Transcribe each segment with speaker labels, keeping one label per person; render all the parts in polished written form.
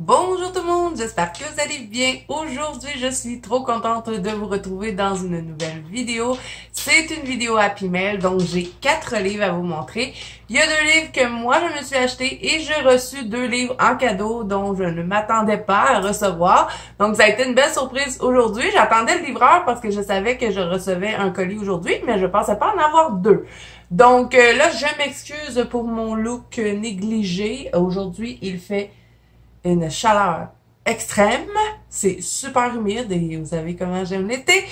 Speaker 1: Bonjour tout le monde, j'espère que vous allez bien. Aujourd'hui, je suis trop contente de vous retrouver dans une nouvelle vidéo. C'est une vidéo Happy Mail, donc j'ai 4 livres à vous montrer. Il y a 2 livres que moi je me suis acheté et j'ai reçu 2 livres en cadeau dont je ne m'attendais pas à recevoir. Donc ça a été une belle surprise aujourd'hui. J'attendais le livreur parce que je savais que je recevais un colis aujourd'hui, mais je pensais pas en avoir 2. Donc là, je m'excuse pour mon look négligé. Aujourd'hui, il fait une chaleur extrême, c'est super humide et vous savez comment j'aime l'été.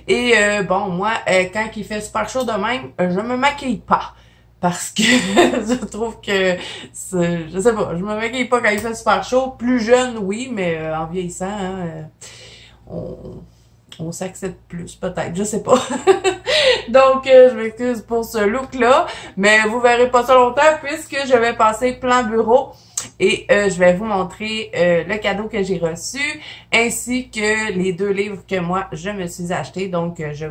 Speaker 1: Et bon, moi, quand il fait super chaud de même, je me maquille pas. Parce que je trouve que, je sais pas, je me maquille pas quand il fait super chaud. Plus jeune, oui, mais en vieillissant, hein, on s'accepte plus, peut-être, je sais pas. Donc, je m'excuse pour ce look-là, mais vous verrez pas ça longtemps puisque je vais passer plan bureau. Et je vais vous montrer le cadeau que j'ai reçu, ainsi que les 2 livres que moi, je me suis acheté. Donc, je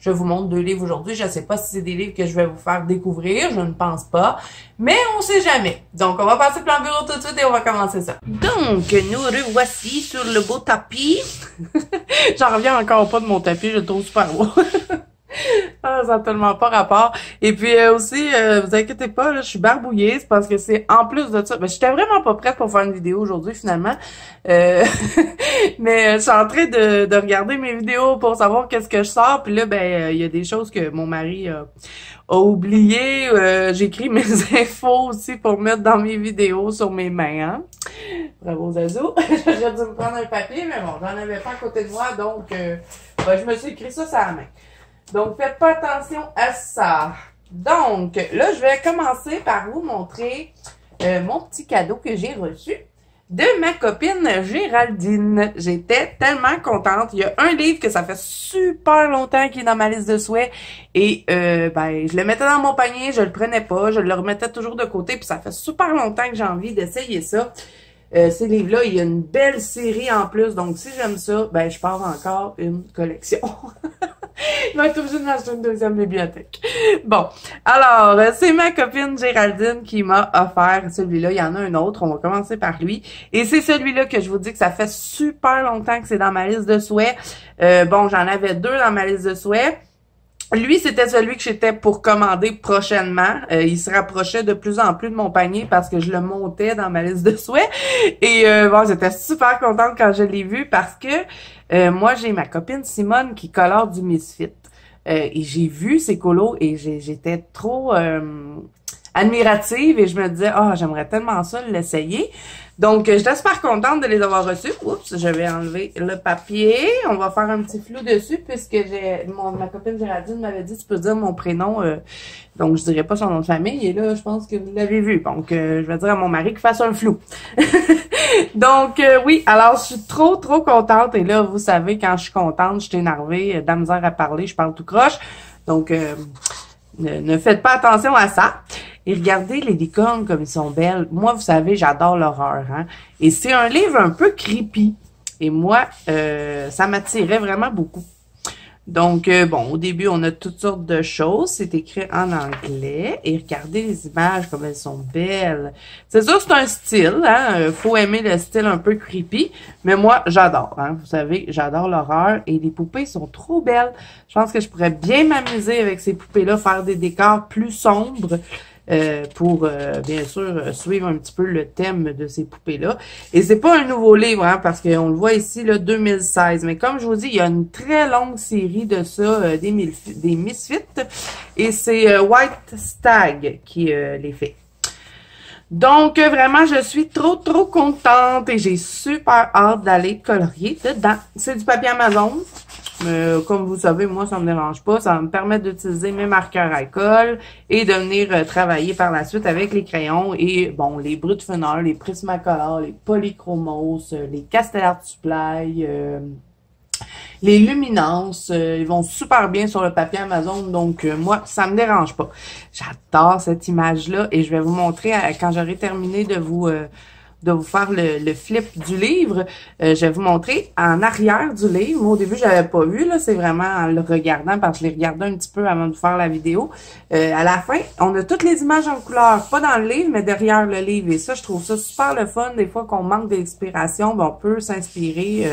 Speaker 1: vous montre 2 livres aujourd'hui. Je ne sais pas si c'est des livres que je vais vous faire découvrir, je ne pense pas, mais on sait jamais. Donc, on va passer plan bureau tout de suite et on va commencer ça. Donc, nous revoici sur le beau tapis. J'en reviens encore pas de mon tapis, je le trouve super beau. Ah, ça n'a tellement pas rapport. Et puis aussi, vous inquiétez pas, là, je suis barbouillée, c'est parce que c'est en plus de ça. Ben, j'étais vraiment pas prête pour faire une vidéo aujourd'hui finalement. Mais je suis en train de regarder mes vidéos pour savoir qu'est-ce que je sors. Puis là, ben, il y a des choses que mon mari a oubliées. J'écris mes infos aussi pour mettre dans mes vidéos sur mes mains. Hein? Bravo Zazou. J'aurais dû me prendre un papier, mais bon, j'en avais pas à côté de moi, donc ben, je me suis écrit ça sur la main. Donc, faites pas attention à ça. Donc, là, je vais commencer par vous montrer mon petit cadeau que j'ai reçu de ma copine Géraldine. J'étais tellement contente. Il y a un livre que ça fait super longtemps qui est dans ma liste de souhaits. Et, ben, je le mettais dans mon panier, je le prenais pas, je le remettais toujours de côté. Puis ça fait super longtemps que j'ai envie d'essayer ça. Ces livres-là, il y a une belle série en plus. Donc, si j'aime ça, ben, je pars encore une collection. Je vais être obligée de m'acheter une 2e bibliothèque. Bon, alors, c'est ma copine Géraldine qui m'a offert celui-là. Il y en a un autre, on va commencer par lui. Et c'est celui-là que je vous dis que ça fait super longtemps que c'est dans ma liste de souhaits. Bon, j'en avais 2 dans ma liste de souhaits. Lui, c'était celui que j'étais pour commander prochainement. Il se rapprochait de plus en plus de mon panier parce que je le montais dans ma liste de souhaits. Et bon, j'étais super contente quand je l'ai vu parce que moi, j'ai ma copine Simone qui colore du Misfit. Et j'ai vu ses colos et j'étais trop admirative et je me disais, ah, j'aimerais tellement ça l'essayer. Donc, j'étais super contente de les avoir reçus. Oups, je vais enlever le papier. On va faire un petit flou dessus puisque ma copine Géraldine m'avait dit, tu peux dire mon prénom. Donc, je dirais pas son nom de famille. Et là, je pense que vous l'avez vu. Donc, je vais dire à mon mari qu'il fasse un flou. Donc, oui, alors, je suis trop contente. Et là, vous savez, quand je suis contente, je suis énervée, de la misère à parler, je parle tout croche. Donc, ne faites pas attention à ça. Et regardez les licornes comme ils sont belles. Moi, vous savez, j'adore l'horreur. Hein? Et c'est un livre un peu creepy. Et moi, ça m'attirait vraiment beaucoup. Donc, bon, au début, on a toutes sortes de choses. C'est écrit en anglais. Et regardez les images comme elles sont belles. C'est sûr que c'est un style. Hein? Faut aimer le style un peu creepy. Mais moi, j'adore. Hein? Vous savez, j'adore l'horreur. Et les poupées sont trop belles. Je pense que je pourrais bien m'amuser avec ces poupées-là, faire des décors plus sombres. Pour bien sûr suivre un petit peu le thème de ces poupées-là. Et c'est pas un nouveau livre, hein, parce qu'on le voit ici, là, 2016. Mais comme je vous dis, il y a une très longue série de ça, des Misfits. Et c'est White Stag qui les fait. Donc, vraiment, je suis trop contente et j'ai super hâte d'aller colorier dedans. C'est du papier Amazon. Comme vous savez, moi, ça me dérange pas. Ça va me permettre d'utiliser mes marqueurs à colle et de venir travailler par la suite avec les crayons et, bon, les Brutfunner, les Prismacolor, les Polychromos, les Castellart Supply, les Luminance, ils vont super bien sur le papier Amazon, donc moi, ça me dérange pas. J'adore cette image-là et je vais vous montrer quand j'aurai terminé de vous de vous faire le flip du livre. Je vais vous montrer en arrière du livre. Moi, au début, je l'avais pas vu, là. C'est vraiment en le regardant, parce que je l'ai regardé un petit peu avant de faire la vidéo. À la fin, on a toutes les images en couleur. Pas dans le livre, mais derrière le livre. Et ça, je trouve ça super le fun. Des fois qu'on manque d'inspiration, ben, on peut s'inspirer.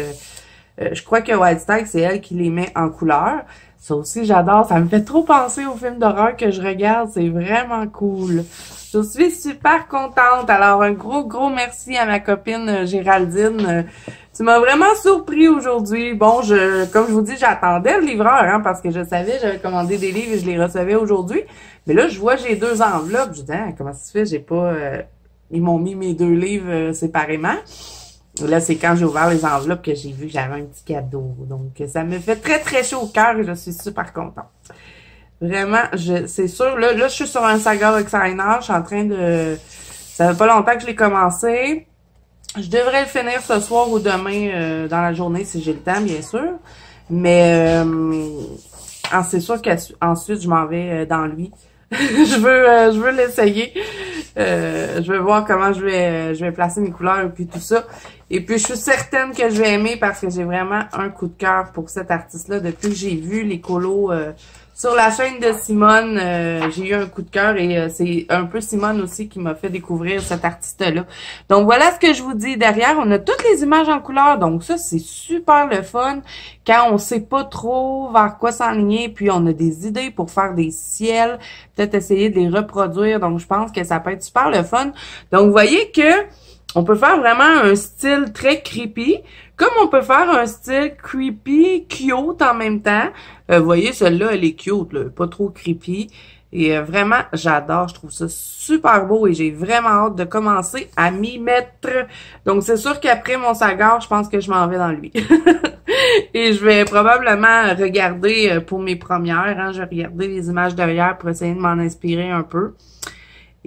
Speaker 1: Je crois que White Stag, c'est elle qui les met en couleur. Ça aussi, j'adore. Ça me fait trop penser aux films d'horreur que je regarde. C'est vraiment cool. Je suis super contente. Alors, un gros merci à ma copine Géraldine. Tu m'as vraiment surpris aujourd'hui. Bon, comme je vous dis, j'attendais le livreur, hein, parce que je savais, j'avais commandé des livres et je les recevais aujourd'hui. Mais là, je vois, j'ai 2 enveloppes. Je dis, ah, comment ça se fait? J'ai pas... ils m'ont mis mes 2 livres séparément. Là, c'est quand j'ai ouvert les enveloppes que j'ai vu que j'avais un petit cadeau. Donc, ça me fait très chaud au cœur et je suis super contente. Vraiment, c'est sûr. Là, je suis sur un saga Oxiner. Je suis en train de... Ça fait pas longtemps que je l'ai commencé. Je devrais le finir ce soir ou demain dans la journée si j'ai le temps, bien sûr. Mais c'est sûr qu'ensuite, je m'en vais dans lui. je veux l'essayer. Je veux voir comment je vais placer mes couleurs et puis tout ça. Et puis, je suis certaine que je vais aimer parce que j'ai vraiment un coup de cœur pour cet artiste-là. Depuis que j'ai vu les colos sur la chaîne de Simone, j'ai eu un coup de cœur et c'est un peu Simone aussi qui m'a fait découvrir cet artiste-là. Donc, voilà ce que je vous dis. Derrière, on a toutes les images en couleur. Donc, ça, c'est super le fun quand on sait pas trop vers quoi s'enligner. Puis, on a des idées pour faire des ciels. Peut-être essayer de les reproduire. Donc, je pense que ça peut être super le fun. Donc, vous voyez que on peut faire vraiment un style très creepy, comme on peut faire un style creepy, cute en même temps. Vous voyez, celle-là, elle est cute, là, pas trop creepy. Et vraiment, j'adore, je trouve ça super beau et j'ai vraiment hâte de commencer à m'y mettre. Donc, c'est sûr qu'après mon sagar, je pense que je m'en vais dans lui. Et je vais probablement regarder pour mes premières. Hein, je vais regarder les images derrière pour essayer de m'en inspirer un peu.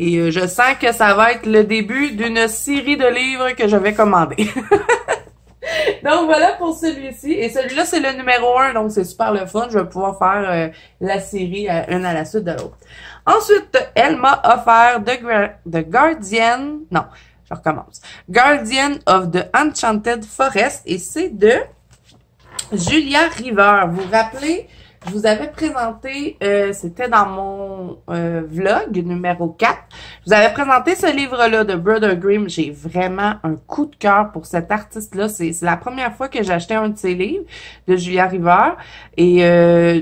Speaker 1: Et je sens que ça va être le début d'une série de livres que je vais commander. Donc voilà pour celui-ci. Et celui-là, c'est le numéro 1, donc c'est super le fun. Je vais pouvoir faire la série une à la suite de l'autre. Ensuite, elle m'a offert The Guardian... Non, je recommence. Guardian of the Enchanted Forest. Et c'est de Julia River. Vous vous rappelez... Je vous avais présenté, c'était dans mon vlog numéro 4, je vous avais présenté ce livre-là de Brother Grimm. J'ai vraiment un coup de cœur pour cet artiste-là. C'est la première fois que j'ai acheté un de ses livres de Julia River. Et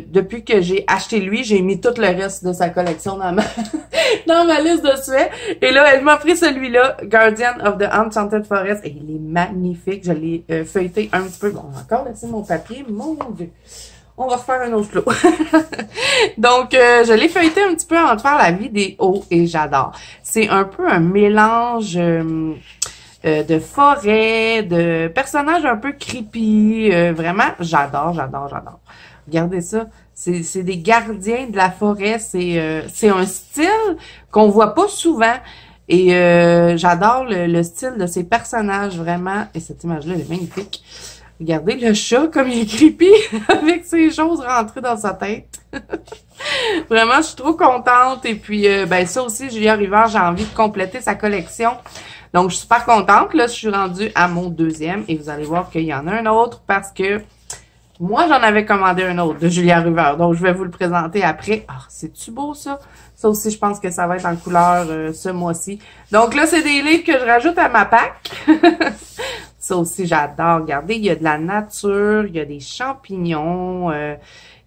Speaker 1: depuis que j'ai acheté lui, j'ai mis tout le reste de sa collection dans ma liste de souhaits. Et là, elle m'a pris celui-là, Guardian of the Enchanted Forest. Et il est magnifique. Je l'ai feuilleté un petit peu. Bon, on va encore laisser mon papier. Mon Dieu! On va refaire un autre lot. Donc, je l'ai feuilleté un petit peu avant de faire la vidéo et j'adore. C'est un peu un mélange de forêt, de personnages un peu creepy. Vraiment, j'adore. Regardez ça. C'est des gardiens de la forêt. C'est un style qu'on voit pas souvent. Et j'adore le style de ces personnages, vraiment. Et cette image-là, elle est magnifique. Regardez le chat, comme il est creepy, avec ses choses rentrées dans sa tête. Vraiment, je suis trop contente. Et puis, ben ça aussi, Julia River, j'ai envie de compléter sa collection. Donc, je suis super contente. Là, je suis rendue à mon 2e. Et vous allez voir qu'il y en a un autre parce que moi, j'en avais commandé un autre de Julia River. Donc, je vais vous le présenter après. Ah, c'est-tu beau, ça? Ça aussi, je pense que ça va être en couleur ce mois-ci. Donc là, c'est des livres que je rajoute à ma pack. Ça aussi, j'adore. Regardez, il y a de la nature, il y a des champignons.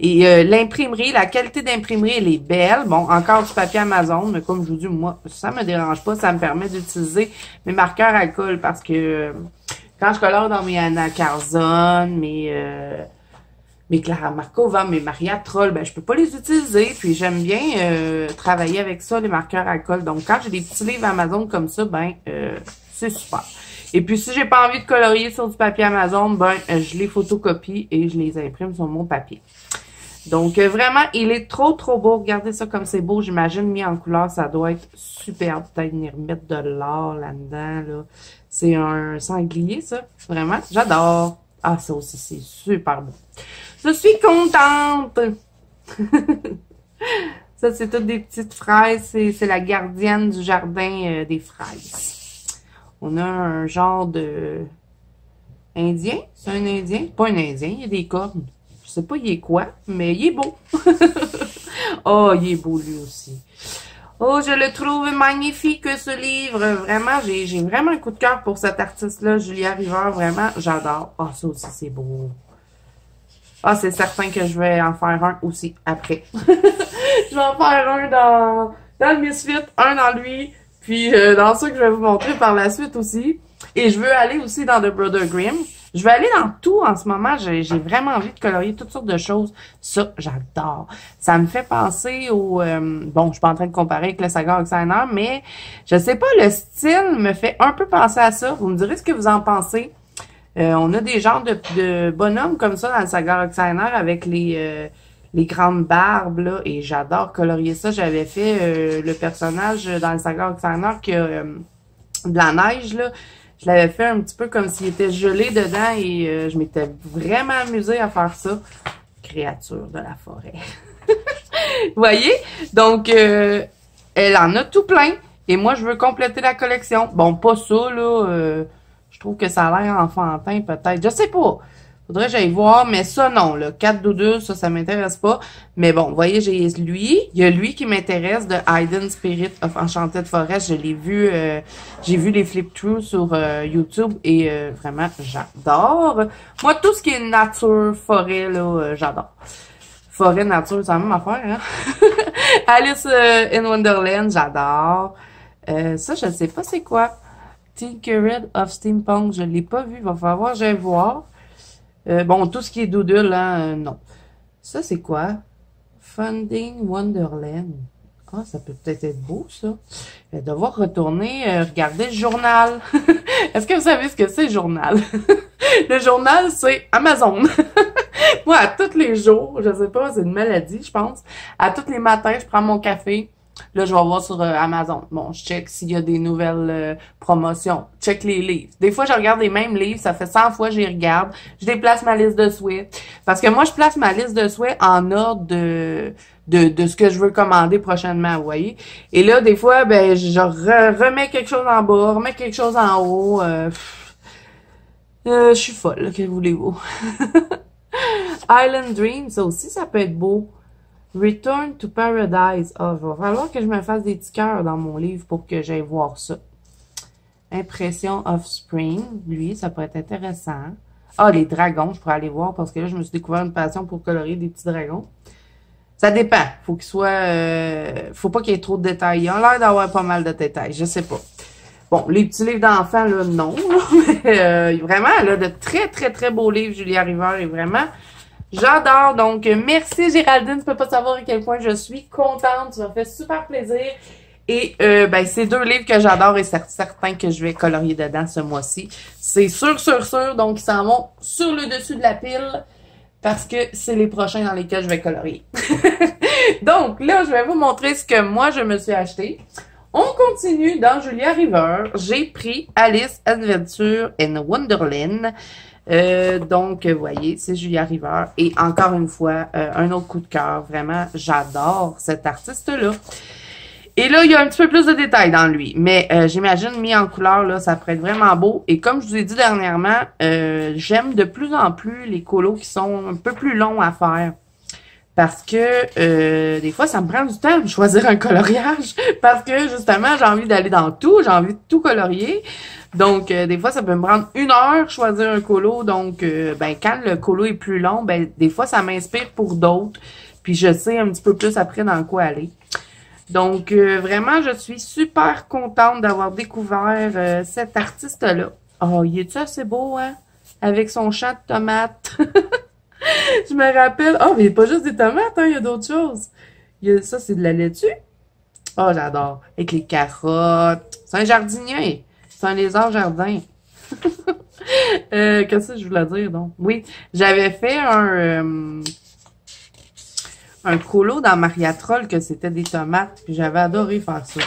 Speaker 1: Et l'imprimerie, la qualité d'imprimerie, elle est belle. Bon, encore du papier Amazon, mais comme je vous dis, moi, ça me dérange pas. Ça me permet d'utiliser mes marqueurs alcool parce que quand je colore dans mes Anna Carzon, mes Clara Markova, mes Maria Troll, ben je peux pas les utiliser. Puis j'aime bien travailler avec ça, les marqueurs alcool. Donc quand j'ai des petits livres Amazon comme ça, ben c'est super. Et puis si j'ai pas envie de colorier sur du papier Amazon, ben je les photocopie et je les imprime sur mon papier. Donc vraiment, il est trop beau. Regardez ça comme c'est beau. J'imagine mis en couleur, ça doit être superbe. Peut-être venir mettre de l'or là-dedans. Là. C'est un sanglier, ça. Vraiment, j'adore. Ah, ça aussi, c'est super beau. Je suis contente! Ça, c'est toutes des petites fraises. C'est la gardienne du jardin des fraises. On a un genre de... Indien? C'est un Indien? Pas un Indien, il y a des cornes. Je sais pas il est quoi, mais il est beau. Oh, il est beau lui aussi. Oh, je le trouve magnifique, ce livre. Vraiment, j'ai vraiment un coup de cœur pour cet artiste-là, Julia River. Vraiment, j'adore. Oh, ça aussi, c'est beau. Ah, c'est certain que je vais en faire un aussi après. Je vais en faire un dans le Misfit, un dans lui, puis dans ceux que je vais vous montrer par la suite aussi. Et je veux aller aussi dans The Brother Grimm. Je vais aller dans tout en ce moment. J'ai vraiment envie de colorier toutes sortes de choses. Ça, j'adore. Ça me fait penser au... bon, je suis pas en train de comparer avec le Saga Oxiner, mais je sais pas, le style me fait un peu penser à ça. Vous me direz ce que vous en pensez. On a des genres de bonhommes comme ça dans le Saga Oxiner avec les grandes barbes, là, et j'adore colorier ça. J'avais fait le personnage dans le Saga Oxiner qui a de la neige, là. Je l'avais fait un petit peu comme s'il était gelé dedans et je m'étais vraiment amusée à faire ça. Créature de la forêt. Vous voyez? Donc, elle en a tout plein. Et moi, je veux compléter la collection. Bon, pas ça, là. Je trouve que ça a l'air enfantin, peut-être. Je sais pas. Faudrait que j'aille voir, mais ça, non, là. 4 doudous, ça m'intéresse pas. Mais bon, vous voyez, j'ai lui. Il y a lui qui m'intéresse, de Hidden Spirit of Enchanted Forest. Je l'ai vu, j'ai vu les flip-throughs sur YouTube et vraiment, j'adore. Moi, tout ce qui est nature, forêt, là, j'adore. Forêt, nature, c'est la même affaire, hein? Alice in Wonderland, j'adore. Ça, je ne sais pas c'est quoi. Tinkered of Steampunk, je l'ai pas vu. Il va falloir que j'aille voir. Bon, tout ce qui est doodle, hein, non. Ça, c'est quoi? Funding Wonderland. Ah, ça peut peut-être être beau, ça. Je vais devoir retourner regarder le journal. Est-ce que vous savez ce que c'est, le journal? Le journal, c'est Amazon. Moi, à tous les jours, je sais pas, c'est une maladie, je pense. À tous les matins, je prends mon café. Là, je vais voir sur Amazon. Bon, je check s'il y a des nouvelles promotions. Check les livres. Des fois, je regarde les mêmes livres. Ça fait 100 fois que je les regarde. Je déplace ma liste de souhaits. Parce que moi, je place ma liste de souhaits en ordre de ce que je veux commander prochainement, vous voyez. Et là, des fois, ben, je remets quelque chose en bas, remets quelque chose en haut. Je suis folle, que voulez-vous. Island Dream, ça aussi, ça peut être beau. Return to Paradise. Ah, il va falloir que je me fasse des petits cœurs dans mon livre pour que j'aille voir ça. Impression of Spring. Lui, ça pourrait être intéressant. Ah, les dragons, je pourrais aller voir parce que là, je me suis découvert une passion pour colorier des petits dragons. Ça dépend. Faut qu'il soit... faut pas qu'il y ait trop de détails. Il a l'air d'avoir pas mal de détails. Je sais pas. Bon, les petits livres d'enfants, là, non. Mais vraiment, là, de très, très, très beaux livres, Julia River, et vraiment... J'adore, donc merci Géraldine, tu peux pas savoir à quel point je suis contente, ça m'a fait super plaisir. Et ben c'est 2 livres que j'adore et c'est certain que je vais colorier dedans ce mois-ci. C'est sûr, donc ils s'en vont sur le dessus de la pile parce que c'est les prochains dans lesquels je vais colorier. Donc là, je vais vous montrer ce que moi je me suis acheté. On continue dans Julia River. J'ai pris Alice Adventure in Wonderland. Donc, vous voyez, c'est Julia River. Et encore une fois, un autre coup de cœur. Vraiment, j'adore cet artiste-là. Et là, il y a un petit peu plus de détails dans lui. Mais j'imagine, mis en couleur, là, ça pourrait être vraiment beau. Et comme je vous ai dit dernièrement, j'aime de plus en plus les colos qui sont un peu plus longs à faire. Parce que des fois, ça me prend du temps de choisir un coloriage. Parce que justement, j'ai envie d'aller dans tout. J'ai envie de tout colorier. Donc, des fois, ça peut me prendre 1 heure choisir un colo. Donc, ben quand le colo est plus long, ben des fois, ça m'inspire pour d'autres. Puis, je sais un petit peu plus après dans quoi aller. Donc, vraiment, je suis super contente d'avoir découvert cet artiste-là. Oh, il est-tu assez beau, hein? Avec son champ de tomates. Je me rappelle. Oh, mais il n'y a pas juste des tomates, hein? Il y a d'autres choses. Ça, c'est de la laitue. Oh, j'adore. Avec les carottes. C'est un jardinier. C'est un lézard jardin. Qu'est-ce que je voulais dire, donc? Oui, j'avais fait un colo dans Mariatrol que c'était des tomates. Puis j'avais adoré faire ça.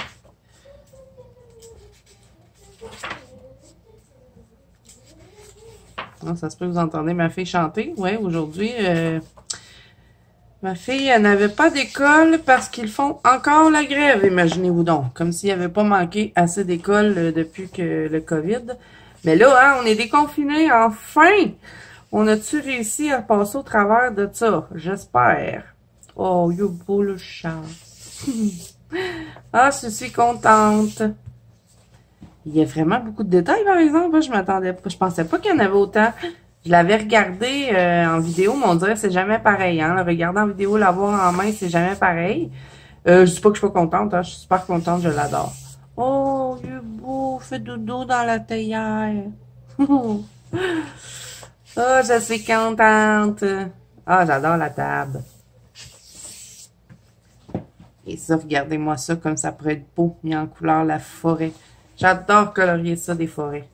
Speaker 1: Non, ça se peut que vous entendez ma fille chanter. Oui, aujourd'hui, Ma fille, elle n'avait pas d'école parce qu'ils font encore la grève, imaginez-vous donc. Comme s'il n'y avait pas manqué assez d'écoles depuis que le COVID. Mais là, hein, on est déconfinés, enfin! On a-tu réussi à passer au travers de ça? J'espère. Oh, il est beau le chat. Ah, je suis contente. Il y a vraiment beaucoup de détails, par exemple. Je m'attendais pas. Je pensais pas qu'il y en avait autant. Je l'avais regardé en vidéo, mais on dirait que c'est jamais pareil. Hein? Le regarder en vidéo, l'avoir en main, c'est jamais pareil. Je dis pas que je suis pas contente. Hein? Je suis super contente, je l'adore. Oh, il est beau. Fait dodo dans la théière. Oh, je suis contente. Ah, j'adore la table. Et ça, regardez-moi ça, comme ça pourrait être beau, mis en couleur la forêt. J'adore colorier ça, des forêts.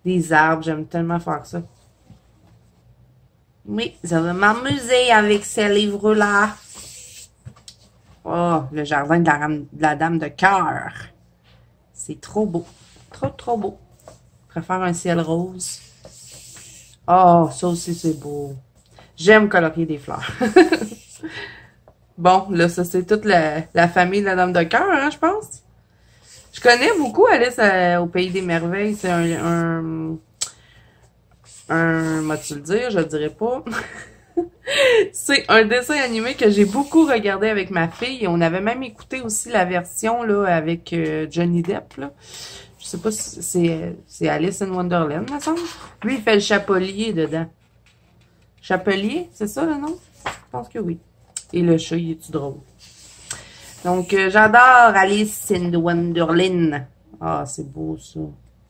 Speaker 1: Des arbres, j'aime tellement faire ça. Oui, ça va m'amuser avec ces livres-là. Oh, le jardin de la dame de cœur. C'est trop beau. Trop, trop beau. Je préfère un ciel rose. Oh, ça aussi, c'est beau. J'aime colorier des fleurs. Bon, là, ça, c'est toute la famille de la dame de cœur, hein, je pense. Je connais beaucoup Alice au Pays des Merveilles. C'est vas-tu le dire, je le dirais pas. C'est un dessin animé que j'ai beaucoup regardé avec ma fille. Et on avait même écouté aussi la version là avec Johnny Depp. Là. Je sais pas si c'est Alice in Wonderland, me semble. Lui, il fait le chapelier dedans. Chapelier, c'est ça le nom? Je pense que oui. Et le chat, il est-tu drôle? Donc, j'adore Alice in Wonderland. Ah, c'est beau, ça.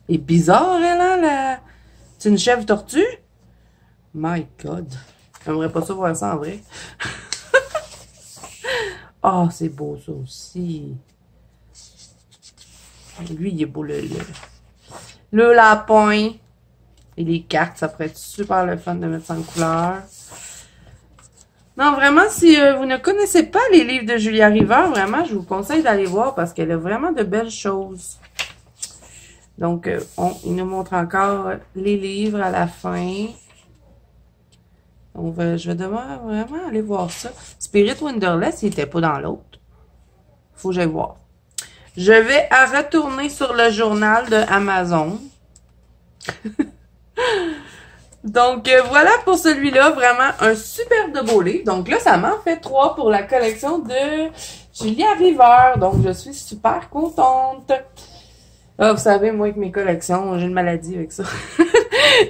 Speaker 1: Et bizarre, elle, hein, c'est une chèvre tortue? My God. J'aimerais pas ça voir ça en vrai. Ah, c'est beau, ça aussi. Lui, il est beau, le lapin. Et les cartes, ça pourrait être super le fun de mettre ça en couleur. Non, vraiment, si vous ne connaissez pas les livres de Julia River, vraiment, je vous conseille d'aller voir parce qu'elle a vraiment de belles choses. Donc, il nous montre encore les livres à la fin. Donc, je vais devoir vraiment aller voir ça. Spirit Wonderless, il n'était pas dans l'autre. Faut que j'aille voir. Je vais retourner sur le journal de Amazon. Donc, voilà pour celui-là. Vraiment un super de beau livre. Donc là, ça m'en fait 3 pour la collection de Julia River. Donc, je suis super contente. Ah, vous savez, moi, avec mes collections, j'ai une maladie avec ça.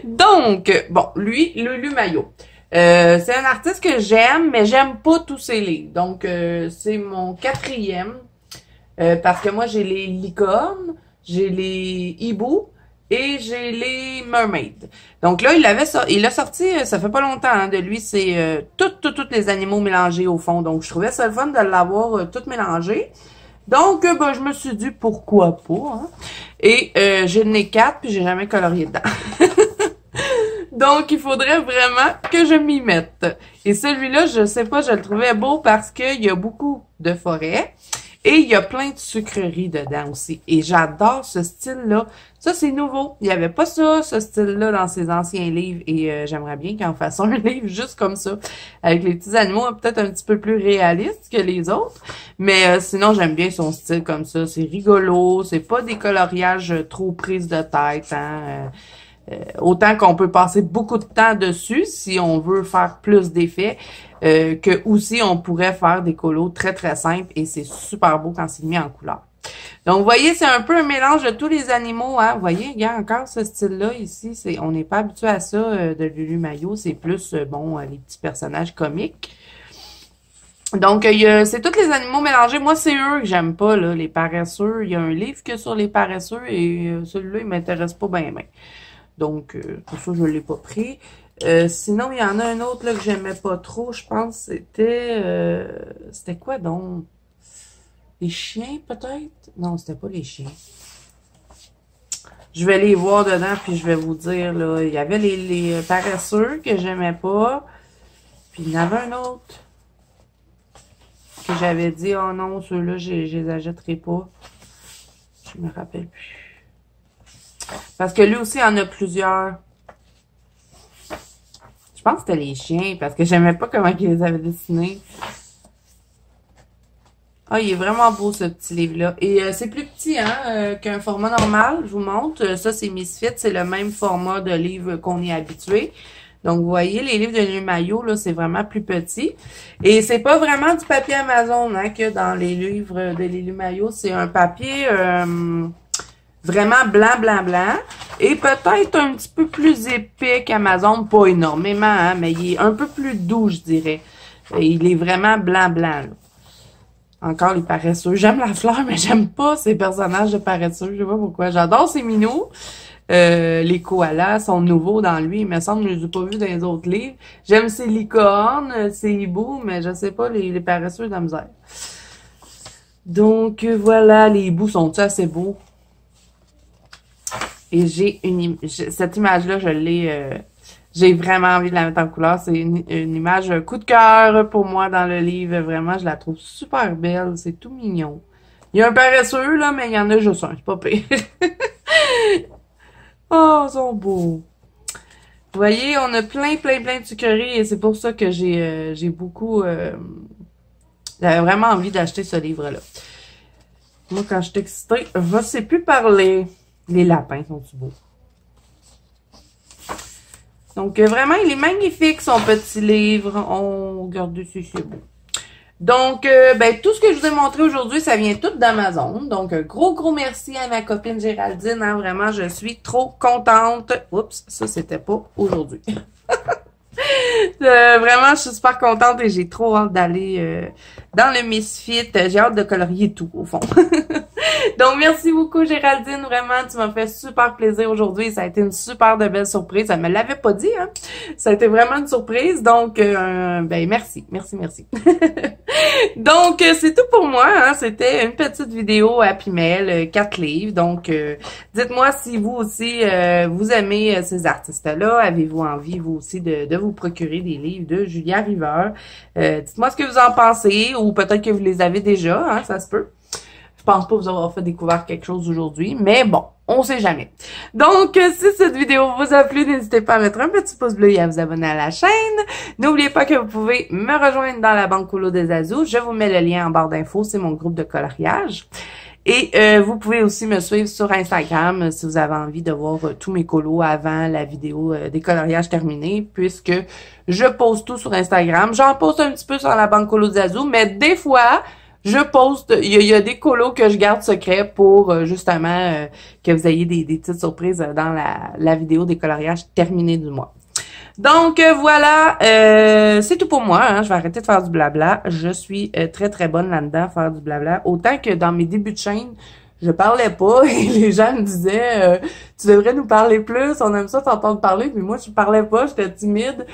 Speaker 1: Donc, bon, lui, Lulu Maillot. C'est un artiste que j'aime, mais j'aime pas tous ses livres. Donc, c'est mon 4e. Parce que moi, j'ai les licornes, j'ai les hiboux et j'ai les mermaids. Donc là, il a sorti, ça fait pas longtemps, hein, de lui, c'est tous les animaux mélangés au fond. Donc, je trouvais ça le fun de l'avoir tout mélangé. Donc, ben, je me suis dit, pourquoi pas, hein? Et j'ai le nez 4, puis j'ai jamais colorié dedans. Donc, il faudrait vraiment que je m'y mette. Et celui-là, je sais pas, je le trouvais beau parce qu'il y a beaucoup de forêts. Et il y a plein de sucreries dedans aussi. Et j'adore ce style-là. Ça, c'est nouveau. Il n'y avait pas ça, ce style-là, dans ses anciens livres. Et j'aimerais bien qu'il en fasse un livre juste comme ça. Avec les petits animaux, peut-être un petit peu plus réalistes que les autres. Mais sinon, j'aime bien son style comme ça. C'est rigolo. C'est pas des coloriages trop prises de tête. Hein? Autant qu'on peut passer beaucoup de temps dessus si on veut faire plus d'effets. Que aussi on pourrait faire des colos très très simples et c'est super beau quand c'est mis en couleur. Donc vous voyez, c'est un peu un mélange de tous les animaux, hein. Vous voyez, il y a encore ce style-là ici, on n'est pas habitué à ça de Lulu Maillot, c'est plus bon les petits personnages comiques. Donc c'est tous les animaux mélangés. Moi, c'est eux que j'aime pas là, les paresseux. Il y a un livre que sur les paresseux et celui-là il m'intéresse pas bien. Donc pour ça je l'ai pas pris. Sinon, il y en a un autre là, que j'aimais pas trop, je pense. C'était quoi donc? Les chiens, peut-être? Non, c'était pas les chiens. Je vais les voir dedans, puis je vais vous dire, là. Il y avait les paresseux que j'aimais pas. Puis il y en avait un autre que j'avais dit, oh non, ceux-là, je les achèterai pas. Je me rappelle plus. Parce que lui aussi, il en a plusieurs. Je pense que c'était les chiens, parce que j'aimais pas comment ils les avaient dessinés. Ah, il est vraiment beau, ce petit livre-là. Et c'est plus petit, hein, qu'un format normal. Je vous montre. Ça, c'est Misfit. C'est le même format de livre qu'on est habitué. Donc, vous voyez, les livres de Lily Maillot, là, c'est vraiment plus petit. Et c'est pas vraiment du papier Amazon, hein, que dans les livres de Lily Maillot. C'est un papier vraiment blanc, blanc, blanc. Et peut-être un petit peu plus épais qu'Amazon. Pas énormément, hein, mais il est un peu plus doux, je dirais. Et il est vraiment blanc, blanc, là. Encore les paresseux. J'aime la fleur, mais j'aime pas ces personnages de paresseux. Je sais pas pourquoi. J'adore ces minous. Les koalas sont nouveaux dans lui. Il me semble que je les ai pas vus dans les autres livres. J'aime ces licornes, ces hiboux, mais je sais pas, les paresseux de la misère. Donc, voilà. Les hiboux sont assez beaux. Et j'ai cette image-là, je l'ai... j'ai vraiment envie de la mettre en couleur. C'est une image coup de cœur pour moi dans le livre. Vraiment, je la trouve super belle. C'est tout mignon. Il y a un paresseux, là, mais il y en a juste un. C'est pas pire. Oh, ils sont beaux. Vous voyez, on a plein de sucreries et c'est pour ça que j'ai beaucoup... j'avais vraiment envie d'acheter ce livre-là. Moi, quand je suis excitée, je ne sais plus parler. Les lapins sont-ils beaux? Donc, vraiment, il est magnifique, son petit livre. On regarde dessus, c'est beau. Donc, ben, tout ce que je vous ai montré aujourd'hui, ça vient tout d'Amazon. Donc, un gros merci à ma copine Géraldine. Hein, vraiment, je suis trop contente. Oups, ça, c'était pas aujourd'hui. Vraiment, je suis super contente et j'ai trop hâte d'aller dans le Misfit. J'ai hâte de colorier tout, au fond. Donc, merci beaucoup, Géraldine. Vraiment, tu m'as fait super plaisir aujourd'hui. Ça a été une super de belle surprise. Elle me l'avait pas dit, hein. Ça a été vraiment une surprise. Donc, ben, merci. Donc, c'est tout pour moi, hein. C'était une petite vidéo Happy Mail, 4 livres. Donc, dites-moi si vous aussi, vous aimez ces artistes-là. Avez-vous envie, vous aussi, de vous procurer des livres de Julia River? Dites-moi ce que vous en pensez, ou peut-être que vous les avez déjà, hein, ça se peut. Je pense pas vous avoir fait découvrir quelque chose aujourd'hui, mais bon, on sait jamais. Donc, si cette vidéo vous a plu, n'hésitez pas à mettre un petit pouce bleu et à vous abonner à la chaîne. N'oubliez pas que vous pouvez me rejoindre dans la banque colo des Azous. Je vous mets le lien en barre d'infos, c'est mon groupe de coloriage. Et vous pouvez aussi me suivre sur Instagram si vous avez envie de voir tous mes colos avant la vidéo des coloriages terminés, puisque je poste tout sur Instagram. J'en poste un petit peu sur la banque colo des Azous, mais des fois... je poste, il y a des colos que je garde secrets pour justement que vous ayez des petites surprises dans la vidéo des coloriages terminés du mois. Donc voilà, c'est tout pour moi. Hein. Je vais arrêter de faire du blabla. Je suis très bonne là-dedans, faire du blabla. Autant que dans mes débuts de chaîne, je parlais pas et les gens me disaient tu devrais nous parler plus, on aime ça t'entendre parler. Puis moi, je parlais pas, j'étais timide.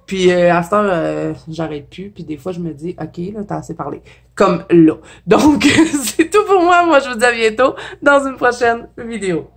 Speaker 1: Puis à cette heure, j'arrête plus. Puis des fois, je me dis, OK, là, t'as assez parlé. Comme là. Donc, c'est tout pour moi. Moi, je vous dis à bientôt dans une prochaine vidéo.